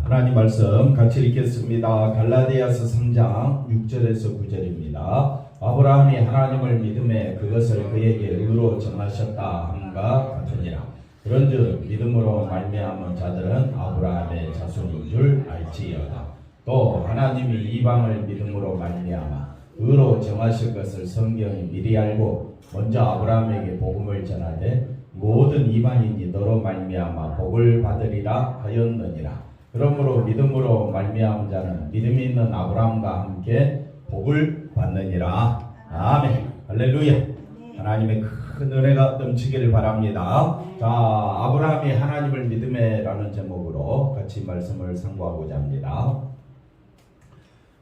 하나님 말씀 같이 읽겠습니다. 갈라디아서 3장 6절에서 9절입니다. 아브라함이 하나님을 믿음에 그것을 그에게 의로 정하셨다 함과 같으니라. 그런즉 믿음으로 말미암은 자들은 아브라함의 자손인 줄 알지어다. 또 하나님이 이방을 믿음으로 말미암아 의로 정하실 것을 성경이 미리 알고 먼저 아브라함에게 복음을 전하되 모든 이방인이 너로 말미암아 복을 받으리라 하였느니라. 그러므로 믿음으로 말미암은 자는 믿음이 있는 아브라함과 함께 복을 받느니라. 아멘. 할렐루야. 하나님의 큰 은혜가 넘치기를 바랍니다. 자, 아브라함이 하나님을 믿음에라는 제목으로 같이 말씀을 상고하고자 합니다.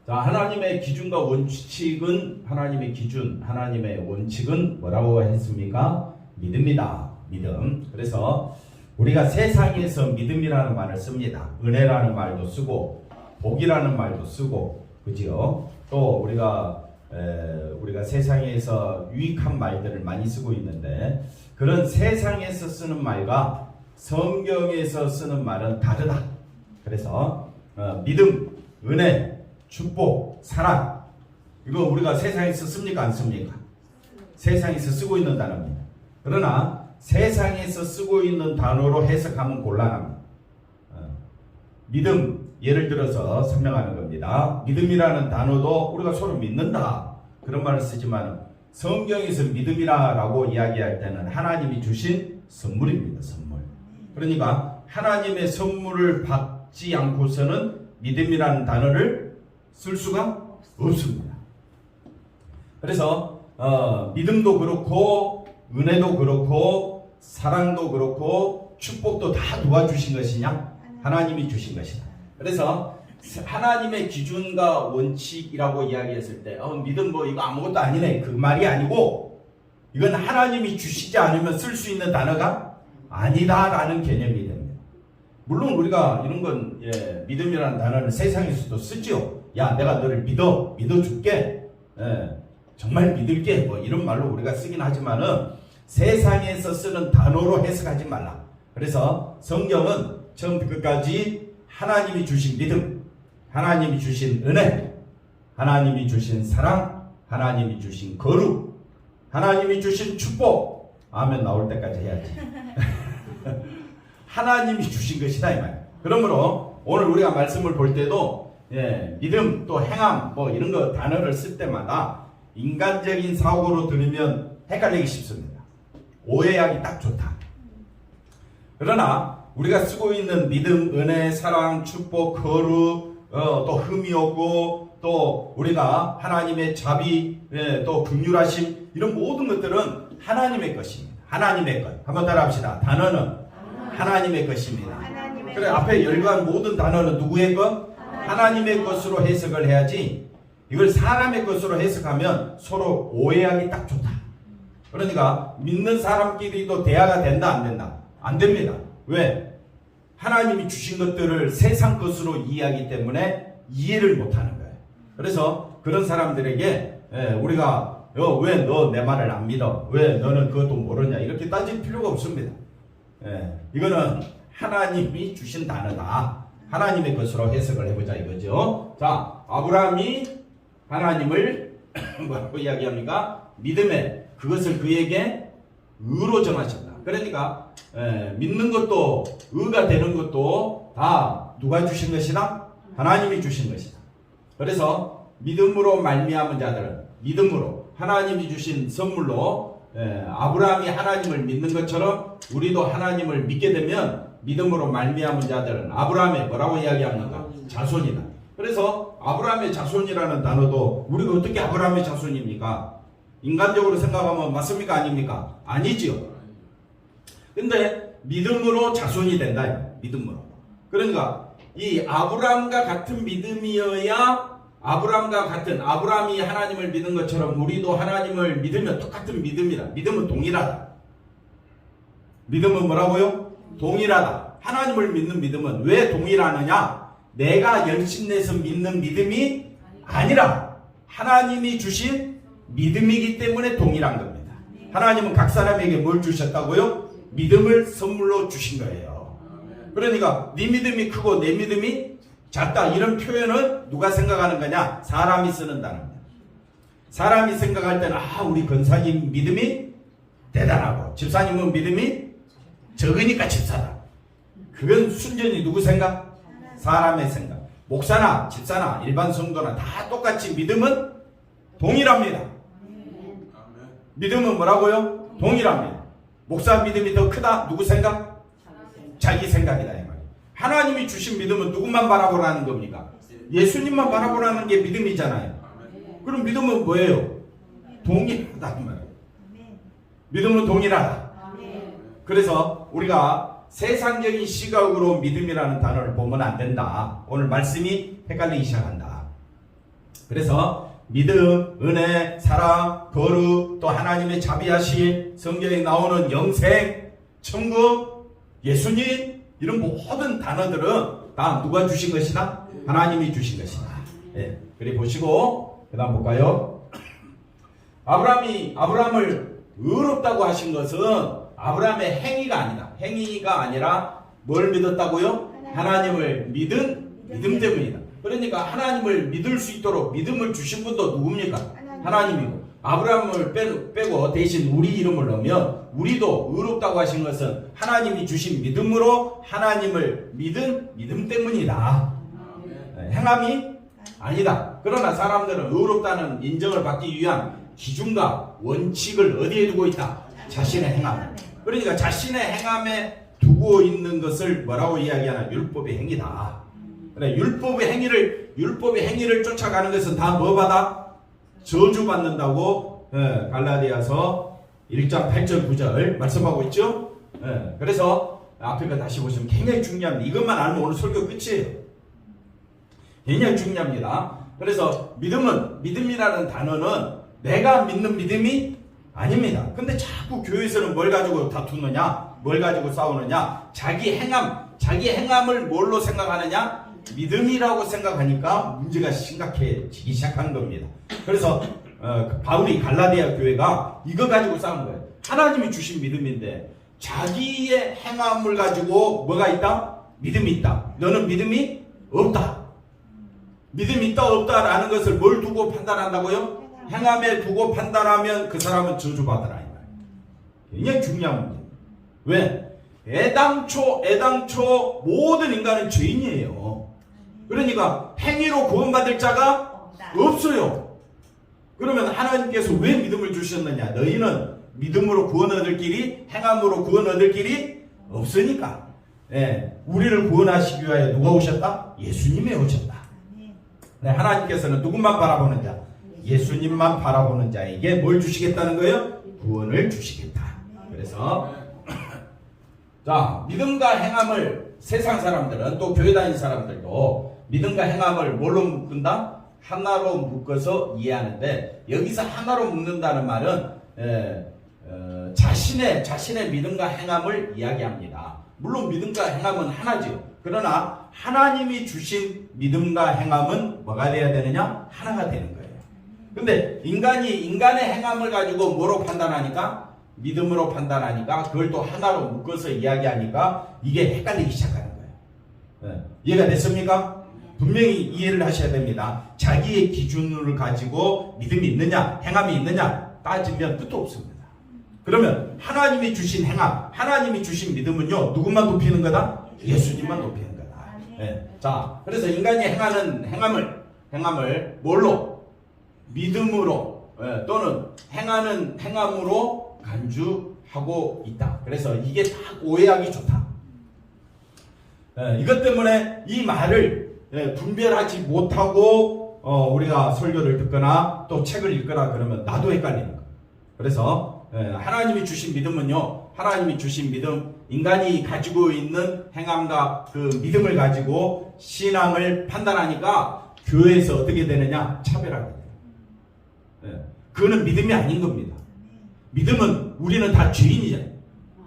자, 하나님의 기준과 원칙은 하나님의 원칙은 뭐라고 했습니까? 믿음이다. 믿음. 그래서 우리가 세상에서 믿음이라는 말을 씁니다. 은혜라는 말도 쓰고 복이라는 말도 쓰고, 그죠? 또 우리가 세상에서 유익한 말들을 많이 쓰고 있는데 그런 세상에서 쓰는 말과 성경에서 쓰는 말은 다르다. 그래서 믿음, 은혜, 축복, 사랑, 이거 우리가 세상에서 씁니까? 안 씁니까? 세상에서 쓰고 있는 단어입니다. 그러나 세상에서 쓰고 있는 단어로 해석하면 곤란합니다. 믿음, 예를 들어서 설명하는 겁니다. 믿음이라는 단어도 우리가 서로 믿는다, 그런 말을 쓰지만 성경에서 믿음이라고 이야기할 때는 하나님이 주신 선물입니다. 선물. 그러니까 하나님의 선물을 받지 않고서는 믿음이라는 단어를 쓸 수가 없습니다. 그래서 믿음도 그렇고 은혜도 그렇고 사랑도 그렇고 축복도 다 누가 주신 것이냐? 하나님이 주신 것이다. 그래서 하나님의 기준과 원칙이라고 이야기했을 때 믿음 이거 아무것도 아니네, 그 말이 아니고 이건 하나님이 주시지 않으면 쓸 수 있는 단어가 아니다라는 개념이 됩니다. 물론 우리가 이런 건 믿음이라는 단어는 세상에서도 쓰죠. 야, 내가 너를 믿어줄게, 정말 믿을게, 이런 말로 우리가 쓰긴 하지만은 세상에서 쓰는 단어로 해석하지 말라. 그래서 성경은 처음부터 끝까지 하나님이 주신 믿음, 하나님이 주신 은혜, 하나님이 주신 사랑, 하나님이 주신 거룩, 하나님이 주신 축복, 아멘 나올 때까지 해야지. 하나님이 주신 것이다 이 말. 그러므로 오늘 우리가 말씀을 볼 때도 믿음 또 행함 이런 거 단어를 쓸 때마다 인간적인 사고로 들으면 헷갈리기 쉽습니다. 오해하기 딱 좋다. 그러나 우리가 쓰고 있는 믿음, 은혜, 사랑, 축복, 거룩, 또 흠이 없고 또 우리가 하나님의 자비, 또 긍휼하심, 이런 모든 것들은 하나님의 것입니다. 하나님의 것. 한번 따라합시다. 단어는 하나님의 것입니다. 그래, 앞에 열거한 모든 단어는 누구의 것? 하나님의 것으로 해석을 해야지 이걸 사람의 것으로 해석하면 서로 오해하기 딱 좋다. 그러니까 믿는 사람끼리도 대화가 된다, 안 된다? 안 됩니다. 왜? 하나님이 주신 것들을 세상 것으로 이해하기 때문에 이해를 못하는 거예요. 그래서 그런 사람들에게 우리가 왜 너 내 말을 안 믿어? 왜 너는 그것도 모르냐? 이렇게 따질 필요가 없습니다. 이거는 하나님이 주신 단어다. 하나님의 것으로 해석을 해보자 이거죠. 자, 아브라함이 하나님을 뭐라고 이야기합니까? 믿음에 그것을 그에게 의로 정하셨다. 그러니까 믿는 것도 의가 되는 것도 다 누가 주신 것이다? 하나님이 주신 것이다. 그래서 믿음으로 말미암은 자들은 믿음으로 하나님이 주신 선물로 아브라함이 하나님을 믿는 것처럼 우리도 하나님을 믿게 되면 믿음으로 말미암은 자들은 아브라함의 뭐라고 이야기합니까? 자손이다. 그래서 아브라함의 자손이라는 단어도 우리가 어떻게 아브라함의 자손입니까? 인간적으로 생각하면 맞습니까? 아닙니까? 아니지요. 근데 믿음으로 자손이 된다. 믿음으로. 그러니까 이 아브라함과 같은 믿음이어야 아브라함이 하나님을 믿는 것처럼 우리도 하나님을 믿으면 똑같은 믿음이다. 믿음은 동일하다. 믿음은 뭐라고요? 동일하다. 하나님을 믿는 믿음은 왜 동일하느냐? 내가 열심내서 믿는 믿음이 아니라 하나님이 주신 믿음이기 때문에 동일한 겁니다. 하나님은 각 사람에게 뭘 주셨다고요? 믿음을 선물로 주신 거예요. 그러니까 네 믿음이 크고 내 믿음이 작다. 이런 표현을 누가 생각하는 거냐? 사람이 쓰는 단어입니다. 사람이 생각할 때는 우리 권사님 믿음이 대단하고 집사님은 믿음이 적으니까 집사다. 그건 순전히 누구 생각? 사람의 생각. 목사나 집사나 일반 성도나 다 똑같이 믿음은 동일합니다. 믿음은 뭐라고요? 동일합니다. 목사 믿음이 더 크다. 누구 생각? 자기 생각이다 이 말이에요. 하나님이 주신 믿음은 누구만 바라보라는 겁니까? 예수님만 바라보라는 게 믿음이잖아요. 그럼 믿음은 뭐예요? 동일하다 이 말이에요. 믿음은 동일하다. 그래서 우리가 세상적인 시각으로 믿음이라는 단어를 보면 안 된다. 오늘 말씀이 헷갈리기 시작한다. 그래서 믿음, 은혜, 사랑, 거룩, 또 하나님의 자비하심, 성경에 나오는 영생, 천국, 예수님 이런 모든 단어들은 다 누가 주신 것이다? 하나님이 주신 것이다. 예, 그래 보시고 그 다음 볼까요? 아브라함을 의롭다고 하신 것은 아브라함의 행위가 아니다. 행위가 아니라 뭘 믿었다고요? 하나님을 믿은 믿음 때문이다. 그러니까 하나님을 믿을 수 있도록 믿음을 주신 분도 누굽니까? 하나님이고. 아브라함을 빼고 대신 우리 이름을 넣으면 우리도 의롭다고 하신 것은 하나님이 주신 믿음으로 하나님을 믿은 믿음 때문이다. 행함이 아니다. 그러나 사람들은 의롭다는 인정을 받기 위한 기준과 원칙을 어디에 두고 있다? 자신의 행함. 그러니까 자신의 행함에 두고 있는 것을 뭐라고 이야기하나? 율법의 행위다. 그래, 율법의 행위를 쫓아가는 것은 다 뭐 받아? 저주받는다고 갈라디아서 1장 8절 9절 말씀하고 있죠. 그래서 앞에 거 다시 보시면 굉장히 중요합니다. 이것만 알면 오늘 설교 끝이에요. 굉장히 중요합니다. 그래서 믿음이라는 단어는 내가 믿는 믿음이 아닙니다. 근데 자꾸 교회에서는 뭘 가지고 다투느냐? 뭘 가지고 싸우느냐? 자기 행함을 뭘로 생각하느냐? 믿음이라고 생각하니까 문제가 심각해지기 시작한 겁니다. 그래서 바울이 갈라디아 교회가 이거 가지고 싸운 거예요. 하나님이 주신 믿음인데 자기의 행함을 가지고 뭐가 있다? 믿음이 있다. 너는 믿음이 없다. 믿음이 있다 없다라는 것을 뭘 두고 판단한다고요? 행함에 두고 판단하면 그 사람은 저주받으라 이 말이에요. 굉장히 중요한 문제입니다. 왜? 애당초 모든 인간은 죄인이에요. 그러니까 행위로 구원받을 자가 없어요. 그러면 하나님께서 왜 믿음을 주셨느냐? 너희는 믿음으로 구원 얻을 길이 행함으로 구원 얻을 길이 없으니까. 우리를 구원하시기 위하여 누가 오셨다? 예수님이 오셨다. 하나님께서는 누구만 바라보는 자? 예수님만 바라보는 자에게 뭘 주시겠다는 거예요? 구원을 주시겠다. 그래서 자, 믿음과 행함을 세상 사람들은 또 교회 다니는 사람들도 믿음과 행함을 뭘로 묶는다? 하나로 묶어서 이해하는데 여기서 하나로 묶는다는 말은 자신의 믿음과 행함을 이야기합니다. 물론 믿음과 행함은 하나죠. 그러나 하나님이 주신 믿음과 행함은 뭐가 돼야 되느냐? 하나가 되는 거예요. 근데 인간의 행함을 가지고 뭐로 판단하니까? 믿음으로 판단하니까 그걸 또 하나로 묶어서 이야기하니까 이게 헷갈리기 시작하는 거예요. 이해가 됐습니까? 분명히 이해를 하셔야 됩니다. 자기의 기준을 가지고 믿음이 있느냐 행함이 있느냐 따지면 끝도 없습니다. 그러면 하나님이 주신 행함 하나님이 주신 믿음은요 누구만 높이는 거다? 예수님만 높이는 거다. 자, 그래서 인간이 행하는 행함을 뭘로? 믿음으로 또는 행하는 행함으로 간주하고 있다. 그래서 이게 다 오해하기 좋다. 이것 때문에 이 말을 분별하지 못하고 우리가 설교를 듣거나 또 책을 읽거나 그러면 나도 헷갈리는 거예요. 그래서 하나님이 주신 믿음은요, 하나님이 주신 믿음, 인간이 가지고 있는 행함과 그 믿음을 가지고 신앙을 판단하니까 교회에서 어떻게 되느냐? 차별하게 돼요. 그거는 믿음이 아닌 겁니다. 믿음은 우리는 다 죄인이잖아요.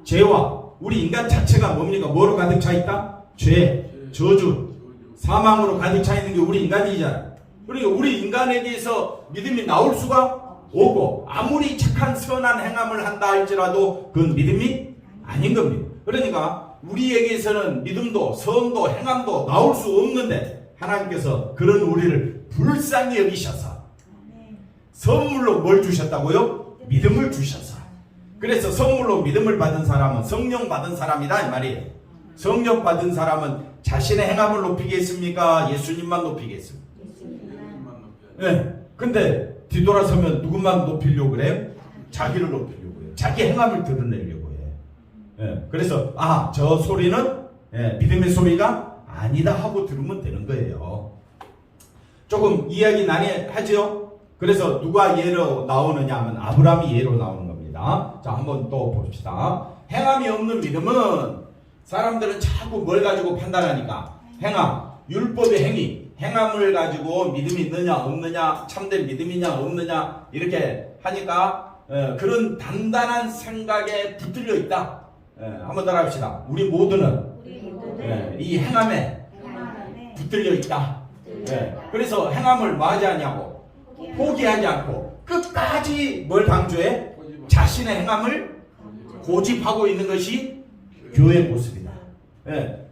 죄와 우리 인간 자체가 뭡니까? 뭐로 가득 차 있다? 죄, 저주, 사망으로 가득 차 있는 게 우리 인간이잖아요. 그러니까 우리 인간에게서 믿음이 나올 수가 없고 아무리 착한 선한 행함을 한다 할지라도 그건 믿음이 아닌 겁니다. 그러니까 우리에게서는 믿음도 선도 행함도 나올 수 없는데 하나님께서 그런 우리를 불쌍히 여기셔서 선물로 뭘 주셨다고요? 믿음을 주셔서. 그래서 선물로 믿음을 받은 사람은 성령 받은 사람이다 이 말이에요. 성령 받은 사람은 자신의 행함을 높이겠습니까? 예수님만 높이겠습니까? 네. 근데 뒤돌아서면 누구만 높이려고 그래요? 자기를 높이려고 해요. 자기 행함을 드러내려고 해요. 네. 그래서 저 소리는 믿음의 소리가 아니다 하고 들으면 되는 거예요. 조금 이야기 난해하죠? 그래서 누가 예로 나오느냐 하면 아브라함이 예로 나오는 겁니다. 자, 한번 또 봅시다. 행함이 없는 믿음은 사람들은 자꾸 뭘 가지고 판단하니까 행함, 율법의 행위, 행함을 가지고 믿음이 있느냐 없느냐, 참된 믿음이냐 없느냐 이렇게 하니까 그런 단단한 생각에 붙들려 있다. 한번 따라 합시다. 우리 모두는 이 행함에 붙들려 있다. 그래서 행함을 뭐 하지 않냐고 포기하지 않고 끝까지 뭘 강조해? 자신의 행함을 고집하고 있는 것이 교회의 모습이다.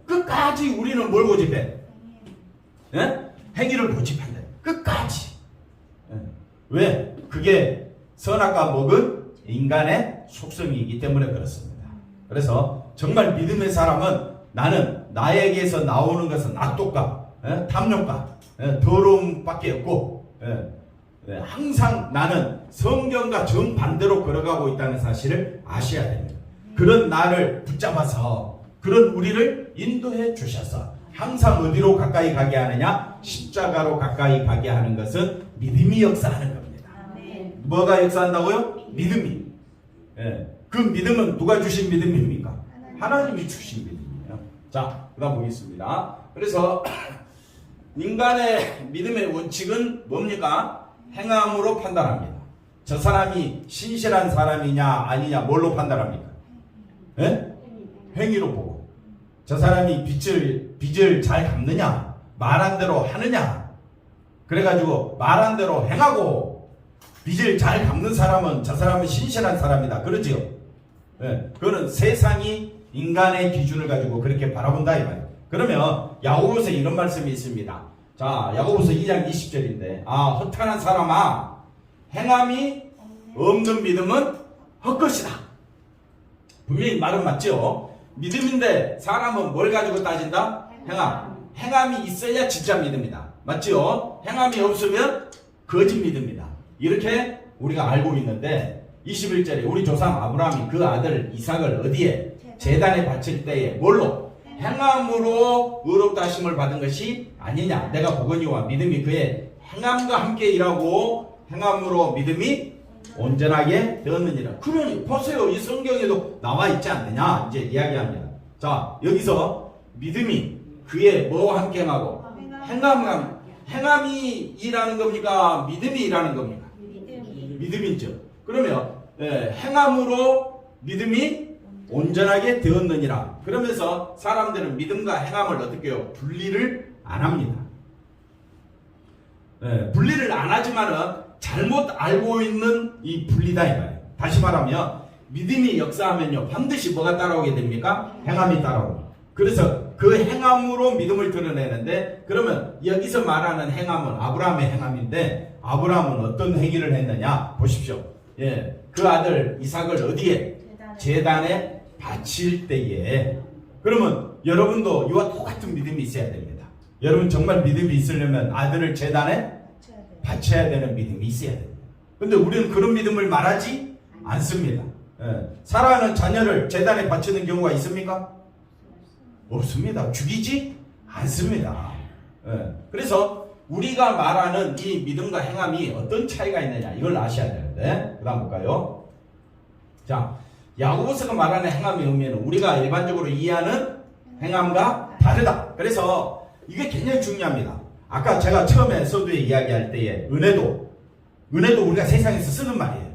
끝까지 우리는 뭘 고집해? 행위를 고집한다. 끝까지. 왜? 그게 선악과 먹은 인간의 속성이기 때문에 그렇습니다. 그래서 정말 믿음의 사람은 나는 나에게서 나오는 것은 악독과 탐욕과 더러움밖에 없고 항상 나는 성경과 정반대로 걸어가고 있다는 사실을 아셔야 됩니다. 그런 나를 붙잡아서 그런 우리를 인도해 주셔서 항상 어디로 가까이 가게 하느냐? 십자가로 가까이 가게 하는 것은 믿음이 역사하는 겁니다. 뭐가 역사한다고요? 믿음이. 그 믿음은 누가 주신 믿음입니까? 하나님이 주신 믿음이에요. 자, 그 다음 보겠습니다. 그래서 인간의 믿음의 원칙은 뭡니까? 행함으로 판단합니다. 저 사람이 신실한 사람이냐 아니냐 뭘로 판단합니까? 행위로 보고. 저 사람이 빚을 잘 갚느냐 말한 대로 하느냐 그래가지고 말한 대로 행하고 빚을 잘 갚는 사람은 저 사람은 신실한 사람이다 그러지요. 그거는 세상이 인간의 기준을 가지고 그렇게 바라본다 이 말이에요. 그러면 야고보서에 이런 말씀이 있습니다. 자, 야고보서 2장 20절인데 허탄한 사람아 행함이 없는 믿음은 헛것이다. 분명히 말은 맞죠. 믿음인데 사람은 뭘 가지고 따진다? 행함. 행함이 있어야 진짜 믿음이다. 맞죠? 행함이 없으면 거짓 믿음이다. 이렇게 우리가 알고 있는데 21절에 우리 조상 아브라함이 그 아들 이삭을 어디에? 제단에 바칠 때에 뭘로? 행함으로 의롭다 하심을 받은 것이 아니냐. 내가 보거니와 믿음이 그의 행함과 함께 일하고 행함으로 믿음이 온전하게 되었느니라. 그러니 보세요. 이 성경에도 나와 있지 않느냐 이제 이야기합니다. 자, 여기서 믿음이 그의 뭐와 함께 행하고 행함이 일하는 겁니까? 믿음이 일하는 겁니까? 믿음이죠. 그러면 행함으로 믿음이 온전하게 되었느니라. 그러면서 사람들은 믿음과 행함을 어떻게 해요? 분리를 안 합니다. 분리를 안 하지만은 잘못 알고 있는 이 분리다 이 말이에요. 다시 말하면 믿음이 역사하면요 반드시 뭐가 따라오게 됩니까? 행함이 따라옵니다. 그래서 그 행함으로 믿음을 드러내는데 그러면 여기서 말하는 행함은 아브라함의 행함인데 아브라함은 어떤 행위를 했느냐 보십시오. 그 아들 이삭을 어디에? 제단에 바칠 때에. 그러면 여러분도 이와 똑같은 믿음이 있어야 됩니다. 여러분 정말 믿음이 있으려면 아들을 제단에 바쳐야 되는 믿음이 있어야 됩니다. 근데 우리는 그런 믿음을 말하지 않습니다. 사랑하는 자녀를 제단에 바치는 경우가 있습니까? 없습니다. 죽이지 않습니다. 그래서 우리가 말하는 이 믿음과 행함이 어떤 차이가 있느냐 이걸 아셔야 되는데 그 다음 볼까요? 자, 야고보서가 말하는 행함의 의미는 우리가 일반적으로 이해하는 행함과 다르다. 그래서 이게 굉장히 중요합니다. 아까 제가 처음에 서두에 이야기할 때에 은혜도 우리가 세상에서 쓰는 말이에요.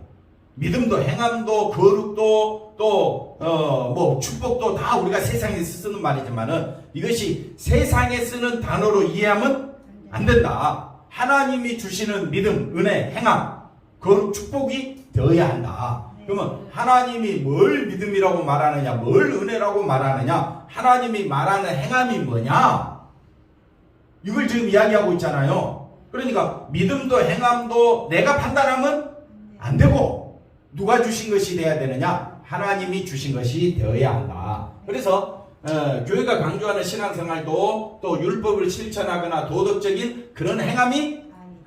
믿음도 행함도 거룩도 또 뭐 축복도 다 우리가 세상에서 쓰는 말이지만은 이것이 세상에 쓰는 단어로 이해하면 안 된다. 하나님이 주시는 믿음, 은혜, 행함, 거룩, 축복이 되어야 한다. 그러면 하나님이 뭘 믿음이라고 말하느냐, 뭘 은혜라고 말하느냐, 하나님이 말하는 행함이 뭐냐, 이걸 지금 이야기하고 있잖아요. 그러니까 믿음도 행함도 내가 판단하면 안 되고 누가 주신 것이 돼야 되느냐, 하나님이 주신 것이 되어야 한다. 그래서 교회가 강조하는 신앙생활도 또 율법을 실천하거나 도덕적인 그런 행함이,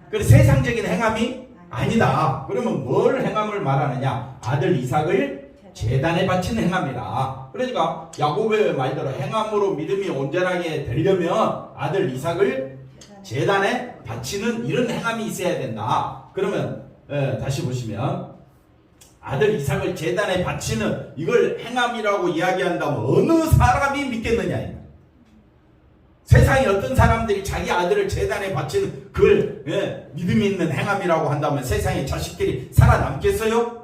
그런 세상적인 행함이 아니다. 그러면 뭘 행함을 말하느냐, 아들 이삭을 제단에 바친 행함이다. 그러니까 야곱의 말대로 행함으로 믿음이 온전하게 되려면 아들 이삭을 제단에 바치는 이런 행함이 있어야 된다. 그러면 다시 보시면 아들 이삭을 제단에 바치는 이걸 행함이라고 이야기한다면 어느 사람이 믿겠느냐. 세상에 어떤 사람들이 자기 아들을 제단에 바치는 그걸 믿음이 있는 행함이라고 한다면 세상에 자식들이 살아남겠어요?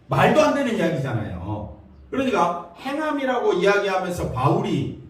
말도 안 되는 이야기잖아요. 그러니까 행함이라고 이야기하면서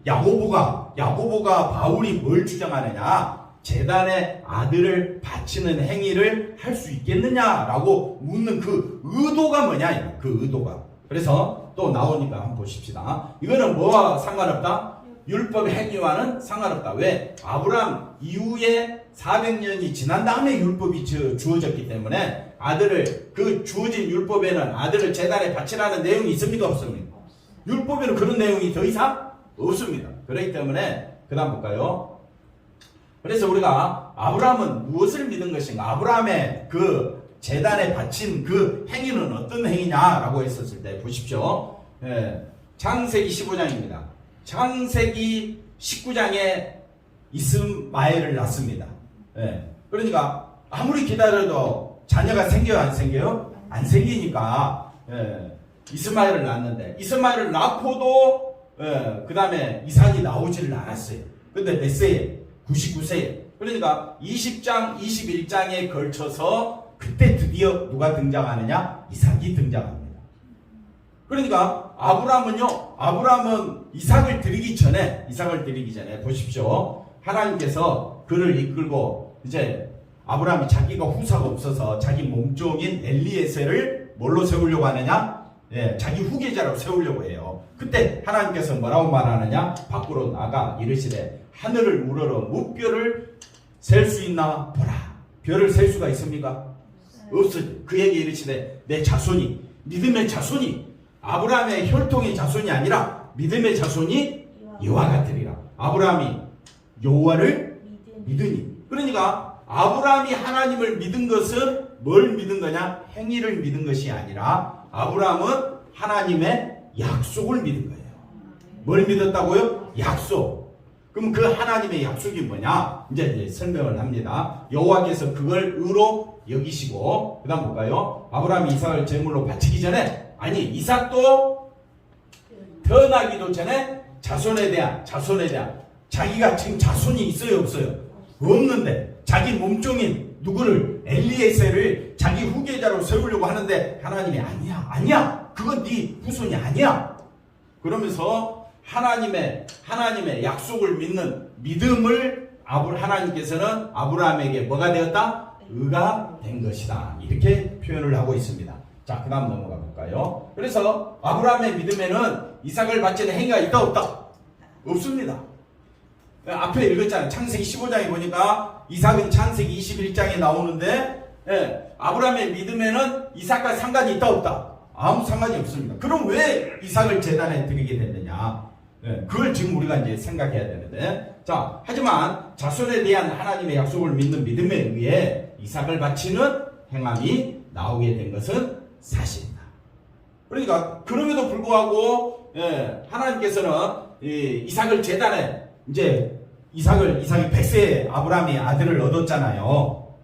야고보가 바울이 뭘 주장하느냐, 제단에 아들을 바치는 행위를 할 수 있겠느냐라고 묻는 그 의도가 뭐냐, 그 의도가. 그래서 또 나오니까 한번 보십시다. 이거는 뭐와 상관없다? 율법 행위와는 상관없다. 왜? 아브라함 이후에 400년이 지난 다음에 율법이 주어졌기 때문에 아들을, 그 주어진 율법에는 아들을 제단에 바치라는 내용이 있습니까? 없습니까? 율법에는 그런 내용이 더 이상 없습니다. 그렇기 때문에 그 다음 볼까요? 그래서 우리가 아브라함은 무엇을 믿은 것인가? 아브라함의 그 제단에 바친 그 행위는 어떤 행위냐라고 했었을 때 보십시오. 창세기 15장입니다. 창세기 19장에 이스마엘을 낳습니다. 그러니까 아무리 기다려도 자녀가 생겨요, 안 생겨요? 안 생기니까 이스마엘을 낳았는데, 이스마엘을 낳고도 그 다음에 이삭이 나오지를 않았어요. 근데 몇 세에? 99세에. 그러니까 20장, 21장에 걸쳐서 그때 드디어 누가 등장하느냐? 이삭이 등장합니다. 그러니까 아브라함은 이삭을 드리기 전에 보십시오. 하나님께서 그를 이끌고 이제 아브라함이 자기가 후사가 없어서 자기 몸종인 엘리에셀을 뭘로 세우려고 하느냐? 자기 후계자로 세우려고 해요. 그때 하나님께서 뭐라고 말하느냐? 밖으로 나가 이르시되 하늘을 우러러 무별을 셀 수 있나 보라. 별을 셀 수가 있습니까? 없어요. 그에게 이르시되 내 자손이, 믿음의 자손이, 아브라함의 혈통의 자손이 아니라 믿음의 자손이 이와 같으리라. 아브라함이 여호와를 믿으니. 그러니까 아브라함이 하나님을 믿은 것은 뭘 믿은 거냐? 행위를 믿은 것이 아니라 아브라함은 하나님의 약속을 믿은 거예요. 뭘 믿었다고요? 약속. 그럼 그 하나님의 약속이 뭐냐? 이제 설명을 합니다. 여호와께서 그걸 의로 여기시고, 그 다음 볼까요? 아브라함이 이삭을 제물로 바치기 전에, 아니 이삭도 태어나기도 전에 자손에 대한 자기가 지금 자손이 있어요, 없어요? 없는데 자기 몸종인 누구를, 엘리에셀을 자기 후계자로 세우려고 하는데 하나님이 아니야 그건 네 후손이 아니야. 그러면서 하나님의 약속을 믿는 믿음을 하나님께서는 아브라함에게 뭐가 되었다? 의가 된 것이다. 이렇게 표현을 하고 있습니다. 자, 그 다음 넘어가 볼까요? 그래서 아브라함의 믿음에는 이삭을 바치는 행위가 있다, 없다? 없습니다. 앞에 읽었잖아요. 창세기 15장에 보니까 이삭은 창세기 21장에 나오는데, 아브라함의 믿음에는 이삭과 상관이 있다, 없다? 아무 상관이 없습니다. 그럼 왜 이삭을 제단에 드리게 됐느냐? 그걸 지금 우리가 이제 생각해야 되는데, 자, 하지만 자손에 대한 하나님의 약속을 믿는 믿음에 의해 이삭을 바치는 행함이 나오게 된 것은 사실이다. 그러니까 그럼에도 불구하고 하나님께서는 이삭을 제단에, 이제 이삭이 100세에 아브라함이 아들을 얻었잖아요.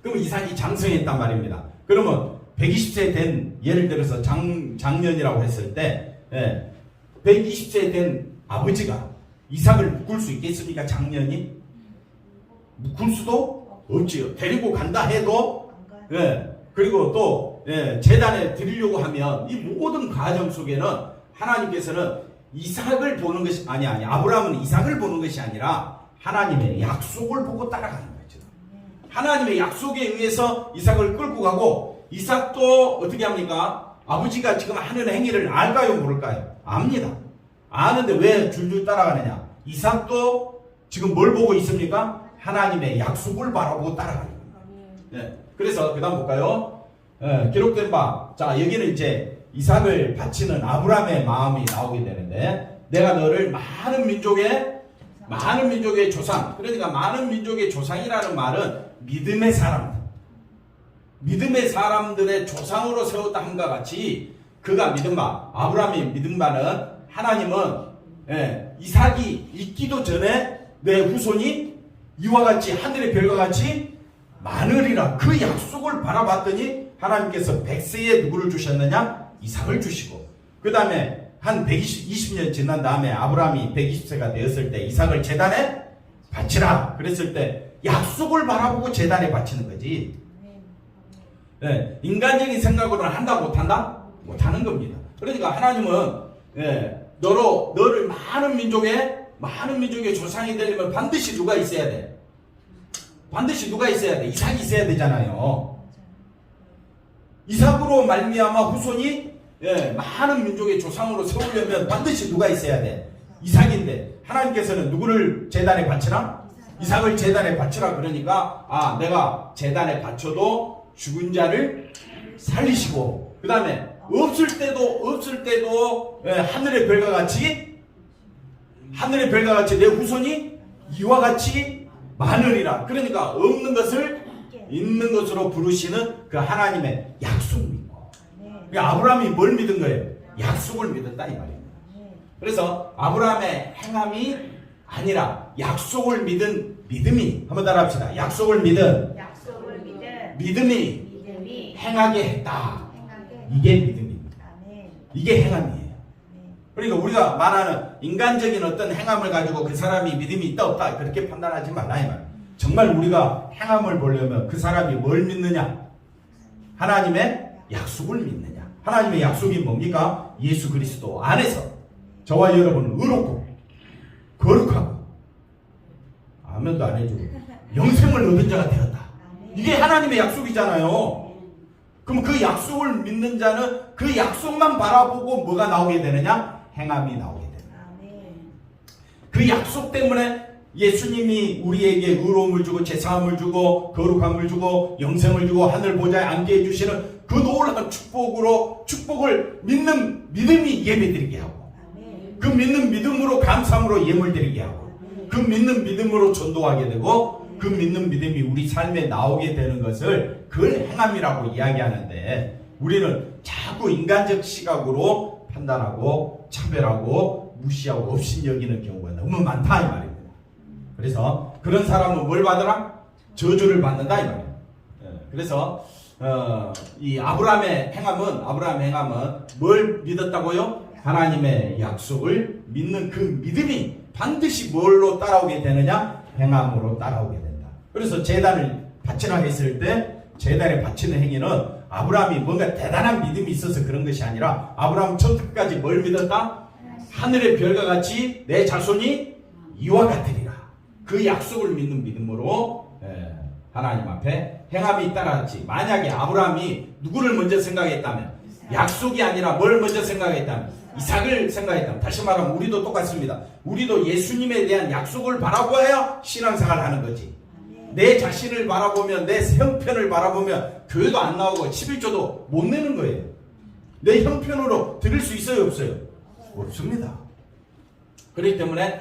그러면 이삭이 장성했단 말입니다. 그러면 120세 된, 예를 들어서 장년이라고 했을 때 120세 된 아버지가 이삭을 묶을 수 있겠습니까? 장년이? 묶을 수도 없지요. 데리고 간다 해도, 그리고 또 제단에 드리려고 하면 이 모든 과정 속에는 하나님께서는 이삭을 보는 것이 아브라함은 이삭을 보는 것이 아니라 하나님의 약속을 보고 따라가는 거죠. 하나님의 약속에 의해서 이삭을 끌고 가고, 이삭도 어떻게 합니까? 아버지가 지금 하는 행위를 알까요, 모를까요? 압니다. 아는데 왜 줄줄 따라가느냐? 이삭도 지금 뭘 보고 있습니까? 하나님의 약속을 바라보고 따라가는 겁니다. 그래서 그 다음 볼까요? 기록된 바, 자 여기는 이제 이삭을 바치는 아브라함의 마음이 나오게 되는데, 내가 너를 많은 민족의 조상, 그러니까 많은 민족의 조상이라는 말은 믿음의 사람들의 조상으로 세웠다 함과 같이, 그가 믿은 바, 아브라함이 믿은 바는 하나님은 이삭이 있기도 전에 내 후손이 이와 같이 하늘의 별과 같이 많으리라, 그 약속을 바라봤더니 하나님께서 100세에 누구를 주셨느냐? 이삭을 주시고, 그 다음에 한 120년 지난 다음에 아브라함이 120세가 되었을 때 이삭을 제단에 바치라 그랬을 때 약속을 바라보고 제단에 바치는 거지. 인간적인 생각으로는 한다 못한다? 못하는 겁니다. 그러니까 하나님은 너를 많은 민족의 조상이 되려면 반드시 누가 있어야 돼? 반드시 누가 있어야 돼? 이삭이 있어야 되잖아요. 이삭으로 말미암아 후손이 많은 민족의 조상으로 세우려면 반드시 누가 있어야 돼? 이삭인데 하나님께서는 누구를 제단에 바치라? 이삭을 제단에 바치라 그러니까 내가 제단에 바쳐도 죽은 자를 살리시고, 그 다음에 없을 때도 하늘의 별과 같이 내 후손이 이와 같이 많으리라. 그러니까 없는 것을 있는 것으로 부르시는 그 하나님의 약속입니다. 그러니까 아브라함이 뭘 믿은 거예요? 약속을 믿었다 이 말입니다. 그래서 아브라함의 행함이 아니라 약속을 믿은 믿음이, 한번 따라합시다. 약속을 믿은 믿음이 행하게 했다. 이게 믿음입니다. 이게 행함이에요. 그러니까 우리가 말하는 인간적인 어떤 행함을 가지고 그 사람이 믿음이 있다 없다 그렇게 판단하지 말라 이 말. 정말 우리가 행함을 보려면 그 사람이 뭘 믿느냐? 하나님의 약속을 믿느냐? 하나님의 약속이 뭡니까? 예수 그리스도 안에서 저와 여러분은 의롭고 거룩하고, 아멘도 안 해주고, 영생을 얻은 자가 되었다. 이게 하나님의 약속이잖아요. 그럼 그 약속을 믿는 자는 그 약속만 바라보고 뭐가 나오게 되느냐? 행함이 나오게 됩니다. 그 약속 때문에 예수님이 우리에게 의로움을 주고 제사함을 주고 거룩함을 주고 영생을 주고 하늘 보좌에 앉게 해주시는 그 놀라운 축복을 믿는 믿음이 예배드리게 하고, 그 믿는 믿음으로 감사함으로 예물드리게 하고, 그 믿는 믿음으로 전도하게 되고, 그 믿는 믿음이 우리 삶에 나오게 되는 것을 그걸 행함이라고 이야기하는데, 우리는 자꾸 인간적 시각으로 판단하고 차별하고 무시하고 업신여기는 경우가 너무 많다 이 말입니다. 그래서 그런 사람은 뭘 받으라? 저주를 받는다 이 말이에요. 그래서 이 아브라함의 행함은 뭘 믿었다고요? 하나님의 약속을 믿는 그 믿음이 반드시 뭘로 따라오게 되느냐? 행함으로 따라오게 된다. 그래서 제단을 바치라 했을 때 제단에 바치는 행위는 아브라함이 뭔가 대단한 믿음이 있어서 그런 것이 아니라, 아브라함 처음까지 뭘 믿었다? 하늘의 별과 같이 내 자손이 이와 같으리라. 그 약속을 믿는 믿음으로 하나님 앞에 행함이 따랐지. 만약에 아브라함이 누구를 먼저 생각했다면, 약속이 아니라 뭘 먼저 생각했다면, 이삭을 생각했다면, 다시 말하면 우리도 똑같습니다. 우리도 예수님에 대한 약속을 바라보아야 신앙생활을 하는 거지. 내 자신을 바라보면, 내 형편을 바라보면 교회도 안 나오고 11조도 못 내는 거예요. 내 형편으로 드릴 수 있어요 없어요? 없습니다. 그렇기 때문에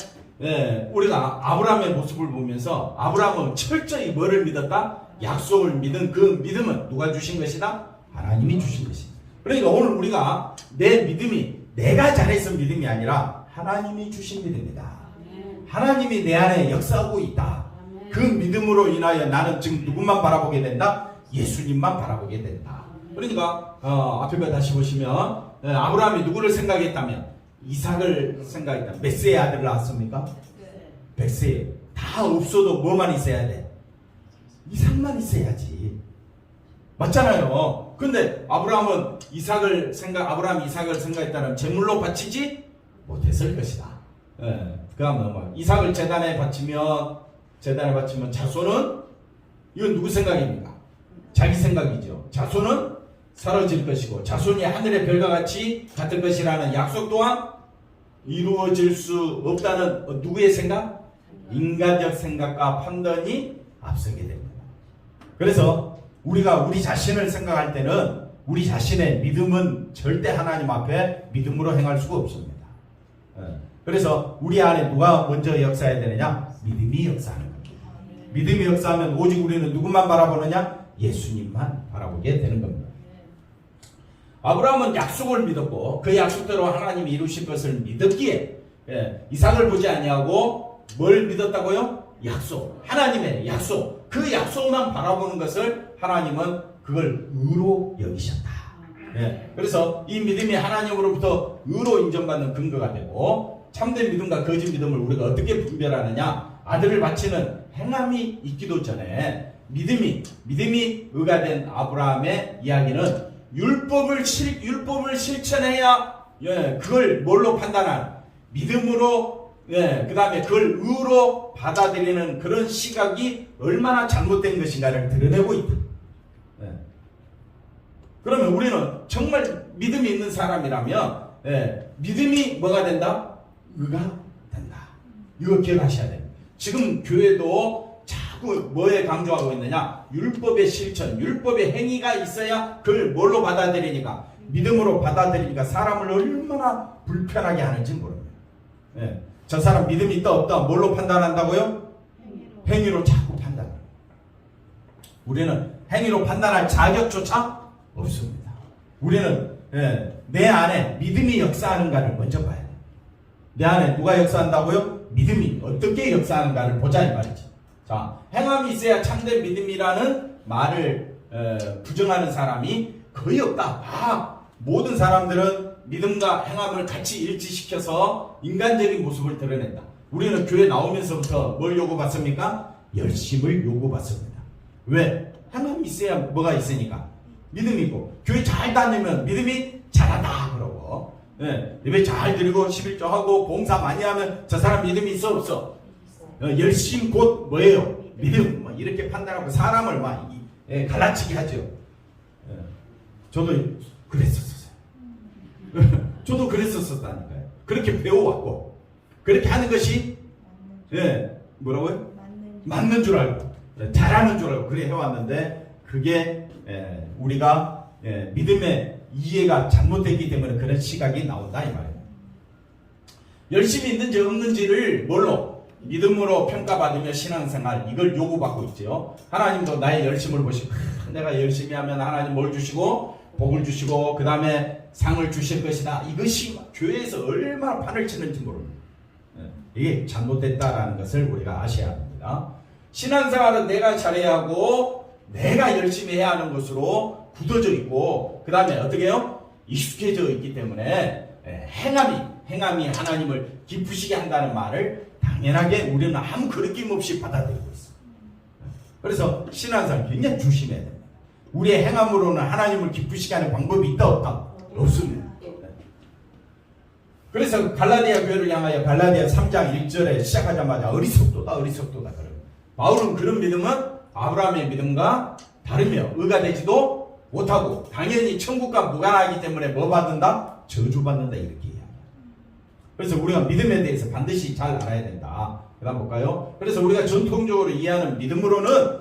우리가 아브라함의 모습을 보면서, 아브라함은 철저히 뭐를 믿었다? 약속을 믿은 그 믿음은 누가 주신 것이다? 하나님이 주신 것이다. 그러니까 오늘 우리가 내 믿음이 내가 잘해서 믿음이 아니라 하나님이 주신 믿음이다. 하나님이 내 안에 역사하고 있다. 그 믿음으로 인하여 나는 지금 누구만 바라보게 된다? 예수님만 바라보게 된다. 그러니까 앞에 거 다시 보시면 아브라함이 누구를 생각했다면? 이삭을 생각했다. 몇 세의 아들을 낳았습니까? 100세. 다 없어도 뭐만 있어야 돼? 이삭만 있어야지. 맞잖아요. 근데 아브라함이 이삭을 생각했다면 제물로 바치지 못했을 것이다. 그 다음 이삭을 제단에 바치면 자손은, 이건 누구 생각입니까? 자기 생각이죠. 자손은 사라질 것이고 자손이 하늘의 별과 같이 같을 것이라는 약속 또한 이루어질 수 없다는 누구의 생각? 인간적 생각과 판단이 앞서게 됩니다. 그래서 우리가 우리 자신을 생각할 때는 우리 자신의 믿음은 절대 하나님 앞에 믿음으로 행할 수가 없습니다. 그래서 우리 안에 누가 먼저 역사해야 되느냐? 믿음이 역사하는 겁니다. 믿음이 역사하면 오직 우리는 누구만 바라보느냐? 예수님만 바라보게 되는 겁니다. 아브라함은 약속을 믿었고 그 약속대로 하나님이 이루실 것을 믿었기에 이삭을 보지 아니하고 뭘 믿었다고요? 약속. 하나님의 약속. 그 약속만 바라보는 것을 하나님은 그걸 의로 여기셨다. 그래서 이 믿음이 하나님으로부터 의로 인정받는 근거가 되고 참된 믿음과 거짓 믿음을 우리가 어떻게 분별하느냐? 아들을 바치는 행함이 있기도 전에 믿음이 의가 된 아브라함의 이야기는 율법을 실천해야 그걸 뭘로 판단한 믿음으로 그 다음에 그걸 의로 받아들이는 그런 시각이 얼마나 잘못된 것인가를 드러내고 있다. 그러면 우리는 정말 믿음이 있는 사람이라면 믿음이 뭐가 된다? 의가 된다. 이거 기억하셔야 됩니다. 지금 교회도 자꾸 뭐에 강조하고 있느냐? 율법의 실천, 율법의 행위가 있어야 그걸 뭘로 받아들이니까? 믿음으로 받아들이니까 사람을 얼마나 불편하게 하는지 모릅니다. 저 사람 믿음이 있다 없다 뭘로 판단한다고요? 행위로 자꾸 판단합니다. 우리는 행위로 판단할 자격조차 없습니다. 우리는 내 안에 믿음이 역사하는가를 먼저 봐야 돼요. 내 안에 누가 역사한다고요? 믿음이 어떻게 역사하는가를 보자 이 말이지. 자, 행함이 있어야 참된 믿음이라는 말을 부정하는 사람이 거의 없다. 모든 사람들은 믿음과 행함을 같이 일치시켜서 인간적인 모습을 드러낸다. 우리는 교회 나오면서부터 뭘 요구받습니까? 열심을 요구받습니다. 왜? 행함이 있어야 뭐가 있으니까? 믿음이 있고 교회 잘 다니면 믿음이 잘한다 그러고 예배 잘 드리고 11조하고 봉사 많이 하면 저 사람 믿음이 있어 없어? 열심 곧 뭐예요? 믿음. 이렇게 판단하고 사람을 막 갈라치게 하죠. 저도 그랬었어요. 저도 그랬었다니까요. 그렇게 배워왔고 그렇게 하는 것이 뭐라고요? 맞는 줄 알고 잘하는 줄 알고 그래 해왔는데 그게 우리가 믿음의 이해가 잘못되기 때문에 그런 시각이 나온다 이 말이에요. 열심히 있는지 없는지를 뭘로? 믿음으로 평가받으며 신앙생활 이걸 요구받고 있죠. 하나님도 나의 열심을 보시고 내가 열심히 하면 하나님 뭘 주시고 복을 주시고 그 다음에 상을 주실 것이다. 이것이 교회에서 얼마나 판을 치는지 모릅니다. 이게 잘못됐다라는 것을 우리가 아셔야 합니다. 신앙생활은 내가 잘해야 하고 내가 열심히 해야 하는 것으로 굳어져 있고 그 다음에 어떻게 해요? 익숙해져 있기 때문에 행함이 하나님을 기쁘시게 한다는 말을 당연하게 우리는 아무 거리낌 없이 받아들이고 있어요. 그래서 신앙생활 굉장히 조심해야 됩니다. 우리의 행함으로는 하나님을 기쁘시게 하는 방법이 있다 없다? 없습니다. 그래서 갈라디아 교회를 향하여 갈라디아 3장 1절에 시작하자마자 어리석도다 그래요. 바울은 그런 믿음은 아브라함의 믿음과 다르며 의가 되지도 못하고 당연히 천국과 무관하기 때문에 뭐 받는다? 저주받는다 이렇게 이야기해요. 그래서 우리가 믿음에 대해서 반드시 잘 알아야 된다. 그 다음 볼까요? 그래서 우리가 전통적으로 이해하는 믿음으로는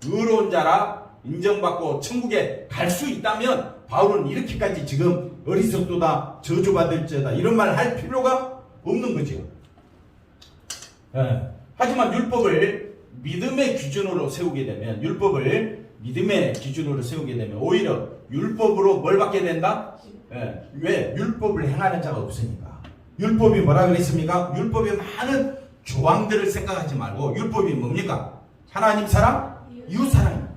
의로운 자라 인정받고 천국에 갈 수 있다면 바울은 이렇게까지 지금 어리석도다 저주받을지어다 이런 말 할 필요가 없는 거죠. 하지만 율법을 믿음의 기준으로 세우게 되면 오히려 율법으로 뭘 받게 된다? 왜? 율법을 행하는 자가 없으니까. 율법이 뭐라 그랬습니까? 율법의 많은 조항들을 생각하지 말고 율법이 뭡니까? 하나님 사랑, 이웃 사랑.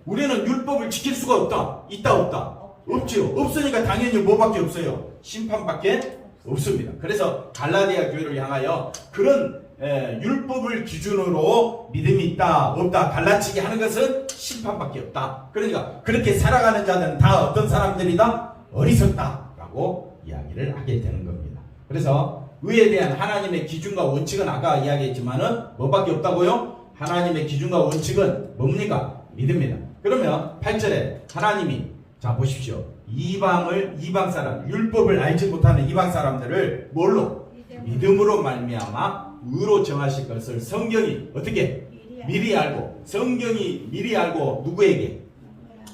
우리는 율법을 지킬 수가 없다. 있다 없다? 없지요. 없으니까 당연히 뭐밖에 없어요? 심판밖에 없습니다. 그래서 갈라디아 교회를 향하여 그런 율법을 기준으로 믿음이 있다 없다 갈라치게 하는 것은 심판밖에 없다. 그러니까 그렇게 살아가는 자는 다 어떤 사람들이다? 어리석다라고 이야기를 하게 되는 겁니다. 그래서 의에 대한 하나님의 기준과 원칙은 아까 이야기했지만은 뭐밖에 없다고요? 하나님의 기준과 원칙은 뭡니까? 믿음이다. 그러면 8절에 하나님이 자 보십시오. 이방 사람, 율법을 알지 못하는 이방 사람들을 뭘로? 믿음으로 말미암아 의로 정하실 것을 성경이 어떻게? 미리 알고, 성경이 미리 알고 누구에게?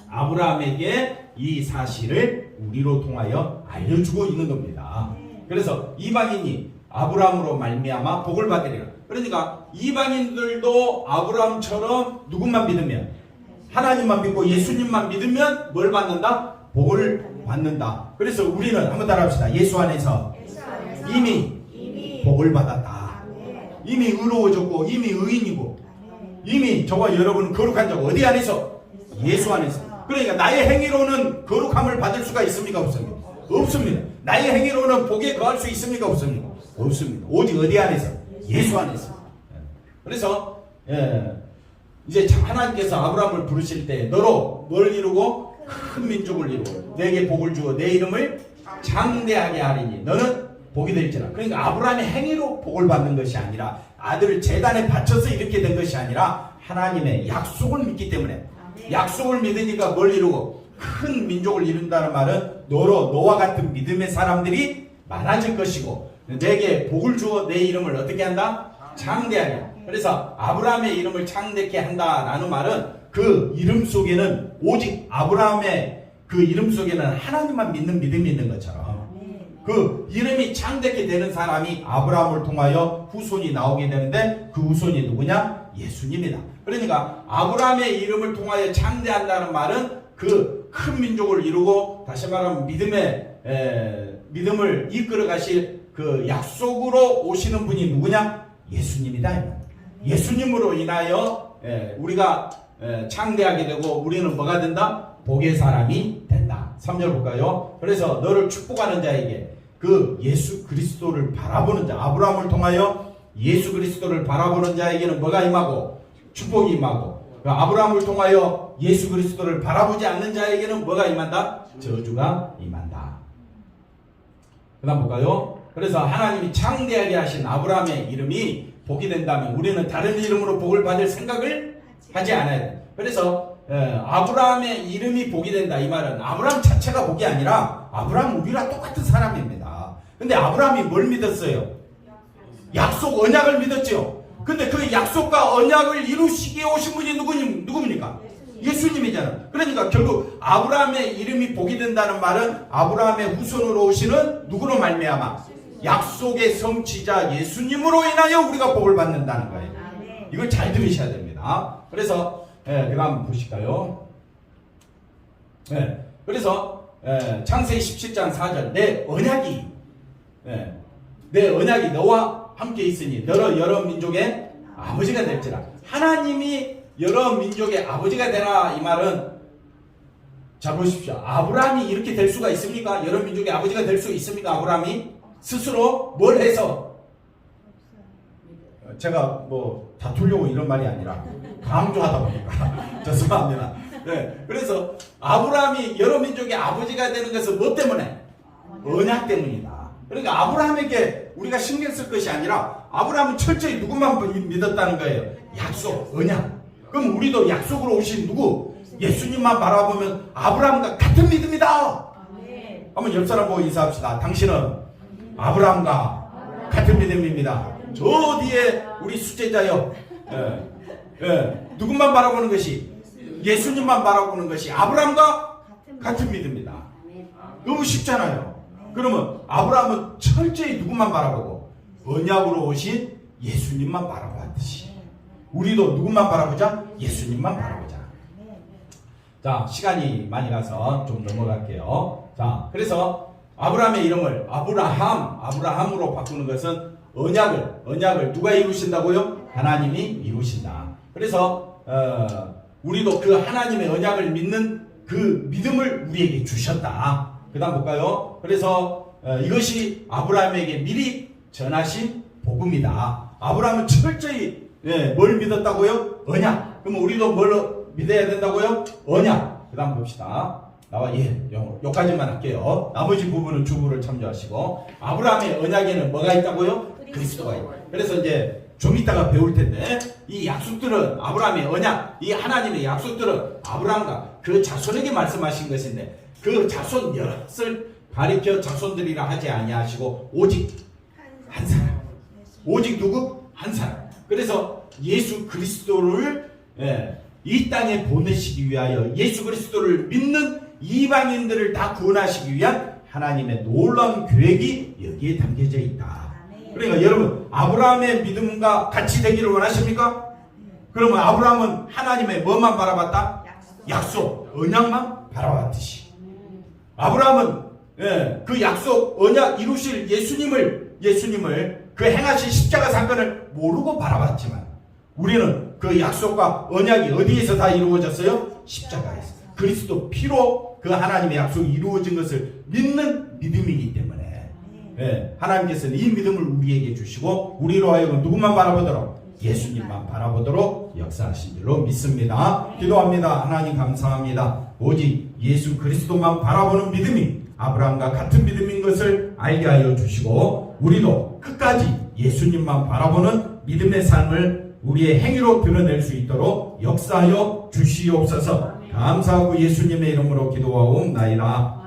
아브라함에게 이 사실을 우리로 통하여 알려주고 있는 겁니다. 그래서 이방인이 아브라함으로 말미암아 복을 받으리라. 그러니까 이방인들도 아브라함처럼 누구만 믿으면, 하나님만 믿고 예수님만 믿으면 뭘 받는다? 복을 받는다. 그래서 우리는 한번 따라합시다. 예수 안에서 이미 복을 받았다. 이미 의로워졌고 이미 의인이고 이미 저와 여러분은 거룩한 자고 어디 안에서? 예수 안에서. 그러니까 나의 행위로는 거룩함을 받을 수가 있습니까? 없습니까? 없습니다. 나의 행위로는 복에 거할 수 있습니까? 없습니까? 없습니다. 오직 어디 안에서? 예수 안에서. 그래서 이제 하나님께서 아브라함을 부르실 때 너로 뭘 이루고? 큰 민족을 이루고 내게 복을 주어 내 이름을 장대하게 하리니 너는 복이 될지라. 그러니까 아브라함의 행위로 복을 받는 것이 아니라 아들을 제단에 바쳐서 이렇게 된 것이 아니라 하나님의 약속을 믿기 때문에, 약속을 믿으니까 뭘 이루고? 큰 민족을 이룬다는 말은 너와 같은 믿음의 사람들이 많아질 것이고 내게 복을 주어 내 이름을 어떻게 한다? 장대하게. 그래서 아브라함의 이름을 창대케 한다라는 말은 그 이름 속에는 오직 아브라함의 그 이름 속에는 하나님만 믿는 믿음이 있는 것처럼 그 이름이 창대케 되는 사람이 아브라함을 통하여 후손이 나오게 되는데 그 후손이 누구냐? 예수님이다. 그러니까 아브라함의 이름을 통하여 창대한다는 말은 그 큰 민족을 이루고 다시 말하면 믿음을 이끌어 가실 그 약속으로 오시는 분이 누구냐? 예수님이다. 예수님으로 인하여 우리가 창대하게 되고 우리는 뭐가 된다? 복의 사람이 된다. 3절 볼까요? 그래서 너를 축복하는 자에게 그 예수 그리스도를 바라보는 자, 아브라함을 통하여 예수 그리스도를 바라보는 자에게는 뭐가 임하고? 축복이 임하고, 아브라함을 통하여 예수 그리스도를 바라보지 않는 자에게는 뭐가 임한다? 저주가 임한다. 그 다음 볼까요? 그래서 하나님이 창대하게 하신 아브라함의 이름이 복이 된다면 우리는 다른 이름으로 복을 받을 생각을 하지 않아야 돼. 그래서 아브라함의 이름이 복이 된다. 이 말은 아브라함 자체가 복이 아니라 아브라함은 우리랑 똑같은 사람입니다. 근데 아브라함이 뭘 믿었어요? 약속 언약을 믿었죠. 근데 그 약속과 언약을 이루시기에 오신 분이 누구입니까? 예수님이잖아. 그러니까 결국 아브라함의 이름이 복이 된다는 말은 아브라함의 후손으로 오시는 누구로 말미암아? 약속의 성취자 예수님으로 인하여 우리가 복을 받는다는 거예요. 이걸 잘 들으셔야 됩니다. 그래서 그 다음 보실까요? 그래서 창세기 17장 4절 내 언약이 너와 함께 있으니 너로 여러 민족의 아버지가 될지라. 하나님이 여러 민족의 아버지가 되라. 이 말은 자 보십시오. 아브라함이 이렇게 될 수가 있습니까? 여러 민족의 아버지가 될 수 있습니까? 아브라함이 스스로 뭘 해서? 제가 뭐 다투려고 이런 말이 아니라 강조하다 보니까 죄송합니다. 그래서 아브라함이 여러 민족의 아버지가 되는 것은 뭐 때문에? 언약 때문이다. 그러니까 아브라함에게 우리가 신경 쓸 것이 아니라 아브라함은 철저히 누구만 믿었다는 거예요? 약속, 언약. 그럼 우리도 약속으로 오신 누구? 예수님만 바라보면 아브라함과 같은 믿음이다. 한번 옆 사람 보고 인사합시다. 당신은 아브라함과 같은 믿음입니다. 저 뒤에 우리 수제자요. 누구만 바라보는 것이? 예수님만 바라보는 것이 아브라함과 같은 믿음이다. 너무 쉽잖아요. 그러면 아브라함은 철저히 누구만 바라보고? 언약으로 오신 예수님만 바라보았듯이 우리도 누구만 바라보자? 예수님만 바라보자. 자, 시간이 많이 가서 좀 넘어갈게요. 자, 그래서 아브라함의 이름을 아브라함으로 바꾸는 것은 언약을 누가 이루신다고요? 하나님이 이루신다. 그래서 우리도 그 하나님의 언약을 믿는 그 믿음을 우리에게 주셨다. 그 다음 볼까요? 그래서 이것이 아브라함에게 미리 전하신 복음이다. 아브라함은 철저히 뭘 믿었다고요? 언약. 그럼 우리도 뭘 믿어야 된다고요? 언약. 그 다음 봅시다. 여기까지만 할게요. 나머지 부분은 주부를 참조하시고 아브라함의 언약에는 뭐가 있다고요? 그리스도가 있다. 그래서 이제 좀 이따가 배울 텐데 이 약속들은 아브라함의 언약, 이 하나님의 약속들은 아브라함과 그 자손에게 말씀하신 것인데 그 자손 여럿을 가리켜 자손들이라 하지 아니하시고 오직 한 사람. 오직 누구? 한 사람. 그래서 예수 그리스도를 이 땅에 보내시기 위하여 예수 그리스도를 믿는 이방인들을 다 구원하시기 위한 하나님의 놀라운 계획이 여기에 담겨져 있다. 그러니까 여러분 아브라함의 믿음과 같이 되기를 원하십니까? 그러면 아브라함은 하나님의 뭐만 바라봤다? 약속, 언약만 바라봤듯이 아브라함은 그 약속, 언약 이루실 예수님을 그 행하신 십자가 사건을 모르고 바라봤지만 우리는 그 약속과 언약이 어디에서 다 이루어졌어요? 십자가에서. 그리스도 피로 그 하나님의 약속이 이루어진 것을 믿는 믿음이기 때문에 하나님께서는 이 믿음을 우리에게 주시고 우리로 하여금 누구만 바라보도록? 예수님만 바라보도록 역사하신 줄로 믿습니다. 기도합니다. 하나님 감사합니다. 오직 예수 그리스도만 바라보는 믿음이 아브라함과 같은 믿음인 것을 알게 하여 주시고 우리도 끝까지 예수님만 바라보는 믿음의 삶을 우리의 행위로 드러낼 수 있도록 역사하여 주시옵소서. 감사하고 예수님의 이름으로 기도하옵나이다.